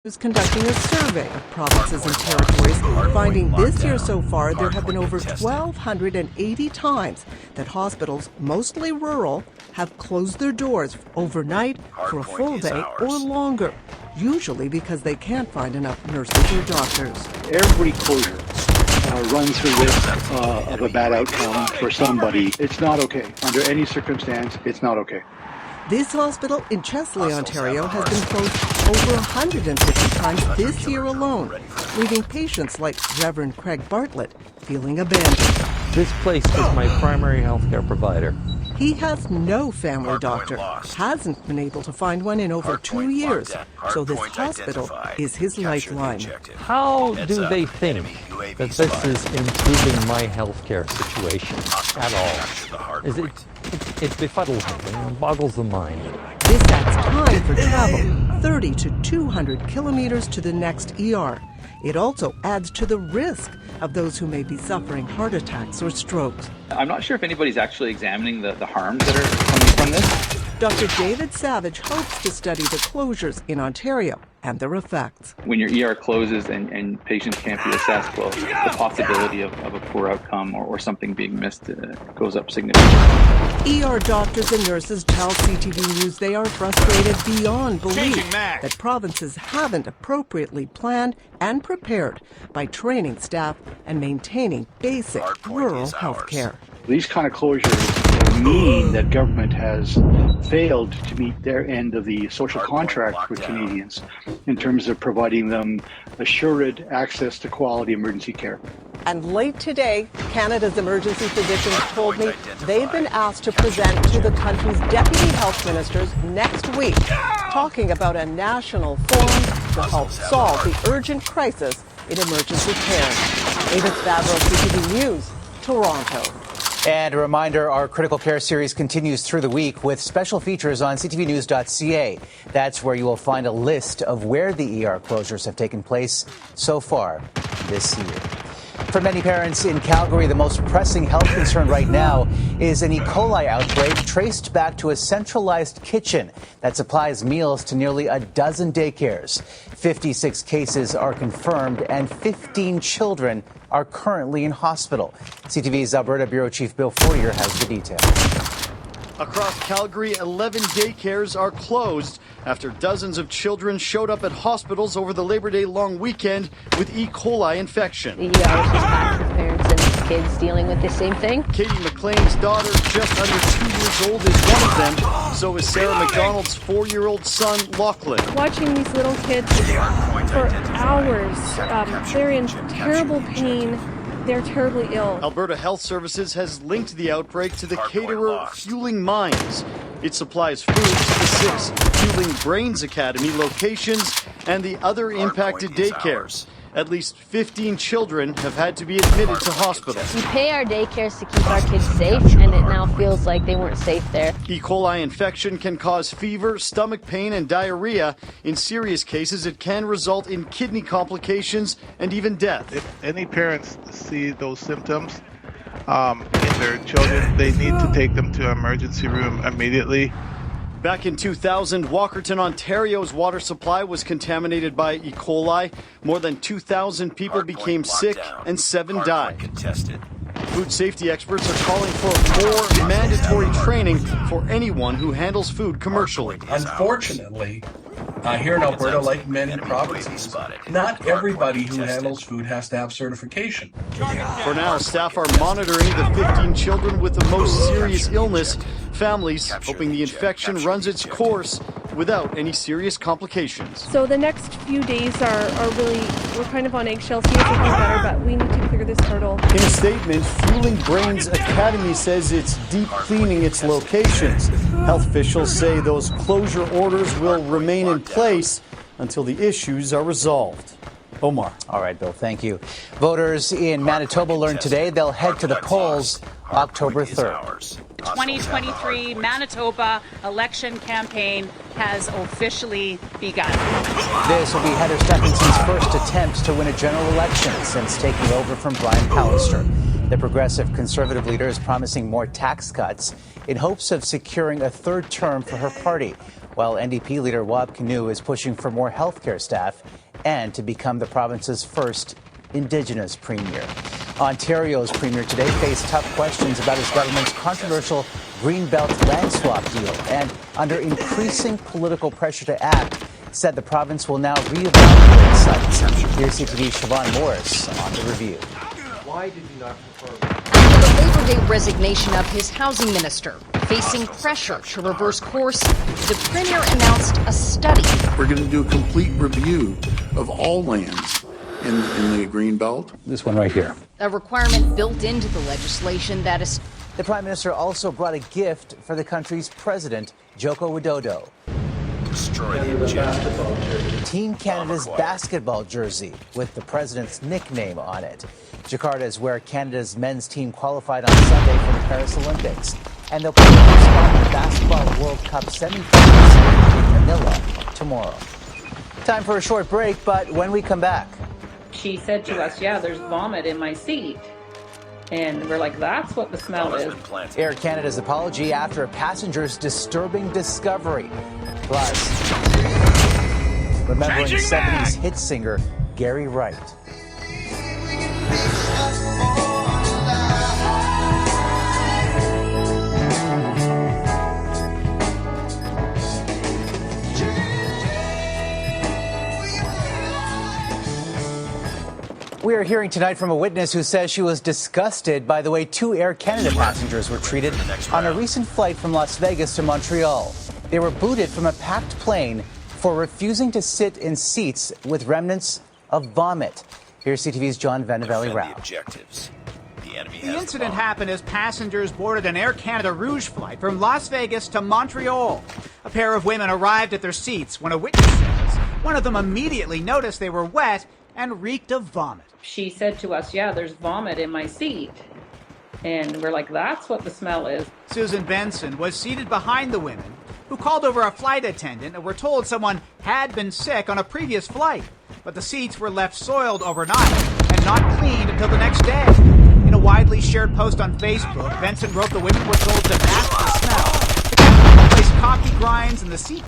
is conducting a survey of provinces and territories, finding this year so far there have been over 1,280 times that hospitals, mostly rural, have closed their doors overnight for a full day or longer, usually because they can't find enough nurses or doctors. Every closure runs the risk of a bad outcome for somebody. It's not okay. Under any circumstance, it's not okay. This hospital in Chesley, Ontario, has been closed over 150 times this year alone, leaving patients like Reverend Craig Bartlett feeling abandoned. This place is my primary healthcare provider. He has no family doctor, hasn't been able to find one in over 2 years, so this hospital is his lifeline. How do they think that this is improving my healthcare situation at all? It befuddles me and boggles the mind. This adds time for travel, 30 to 200 kilometers to the next ER. It also adds to the risk of those who may be suffering heart attacks or strokes. I'm not sure if anybody's actually examining the harms that are coming from this. Dr. David Savage hopes to study the closures in Ontario and their effects. When your ER closes and patients can't be assessed, well, the possibility of a poor outcome or something being missed goes up significantly. ER doctors and nurses tell CTV News they are frustrated beyond belief that provinces haven't appropriately planned and prepared by training staff and maintaining basic rural health care. These kind of closures mean that government has failed to meet their end of the social contract with Canadians in terms of providing them assured access to quality emergency care. And late today, Canada's emergency physicians told me they've been asked to present to the country's deputy health ministers next week, talking about a national forum to help solve the urgent crisis in emergency care. Ava Stavros, CTV News, Toronto. And a reminder, our critical care series continues through the week with special features on ctvnews.ca. That's where you will find a list of where the ER closures have taken place so far this year. For many parents in Calgary, the most pressing health concern right now is an E. coli outbreak traced back to a centralized kitchen that supplies meals to nearly a dozen daycares. 56 cases are confirmed and 15 children are currently in hospital. CTV's Alberta Bureau Chief Bill Fournier has the details. Across Calgary, 11 daycares are closed after dozens of children showed up at hospitals over the Labor Day long weekend with E. coli infection. The ER was just packed with parents and kids dealing with the same thing. Katie McLean's daughter, just under 2 years old, is one of them. So is Sarah McDonald's 4-year-old son, Lachlan. Watching these little kids for hours, they're in terrible pain. They're terribly ill. Alberta Health Services has linked the outbreak to the caterer Fueling Minds. It supplies food to the 6 Fueling Brains Academy locations and the other impacted daycares. At least 15 children have had to be admitted to hospital. We pay our daycares to keep our kids safe, and it now feels like they weren't safe there. E. coli infection can cause fever, stomach pain, and diarrhea. In serious cases, it can result in kidney complications and even death. If any parents see those symptoms in their children, they need to take them to an emergency room immediately. Back in 2000, Walkerton, Ontario's water supply was contaminated by E. coli. More than 2,000 people became sick and 7 died. Food safety experts are calling for more mandatory training for anyone who handles food commercially. Unfortunately, here in Alberta, like many provinces, not everybody who handles food has to have certification. For now, staff are monitoring the 15 children with the most serious illness. Families hoping the infection runs its course without any serious complications. So the next few days are really, we're kind of on eggshells here to do better, but we need to clear this hurdle. In a statement, Fueling Brains Academy says it's deep cleaning its locations. Health officials say those closure orders will remain in place until the issues are resolved. Omar. All right, Bill, thank you. Voters in Manitoba learned today they'll head to the polls October 3rd. 2023 Manitoba election campaign has officially begun. This will be Heather Stephenson's first attempt to win a general election since taking over from Brian Pallister. The Progressive Conservative leader is promising more tax cuts in hopes of securing a third term for her party. while NDP leader Wab Kinew is pushing for more healthcare staff and to become the province's first Indigenous premier. Ontario's premier today faced tough questions about his government's controversial Greenbelt land swap deal, and under increasing political pressure to act, said the province will now reevaluate sites. Here's CTV's Siobhan Morris on the review. Why did you not confirm? After the Labor Day resignation of his housing minister, facing pressure to reverse course, the premier announced a study. We're going to do a complete review of all lands in the Greenbelt. This one right here. A requirement built into the legislation that is. The prime minister also brought a gift for the country's president, Joko Widodo. Team Canada's basketball jersey with the president's nickname on it. Jakarta is where Canada's men's team qualified on Sunday for the Paris Olympics, and they'll play the Basketball World Cup semifinals in Manila tomorrow. Time for a short break, but when we come back. She said to us, yeah, there's vomit in my seat. And we're like, that's what the smell is. Air Canada's apology after a passenger's disturbing discovery. Plus, remembering 70s hit singer Gary Wright. We are hearing tonight from a witness who says she was disgusted by the way 2 Air Canada passengers were treated on a recent flight from Las Vegas to Montreal. They were booted from a packed plane for refusing to sit in seats with remnants of vomit. Here's CTV's John Vandevelli-Rao. The incident happened as passengers boarded an Air Canada Rouge flight from Las Vegas to Montreal. A pair of women arrived at their seats when a witness says one of them immediately noticed they were wet and reeked of vomit. She said to us, yeah, there's vomit in my seat. And we're like, that's what the smell is. Susan Benson was seated behind the women, who called over a flight attendant and were told someone had been sick on a previous flight. But the seats were left soiled overnight and not cleaned until the next day. In a widely shared post on Facebook, Benson wrote the women were told to mask the smell, to place coffee grinds in the seat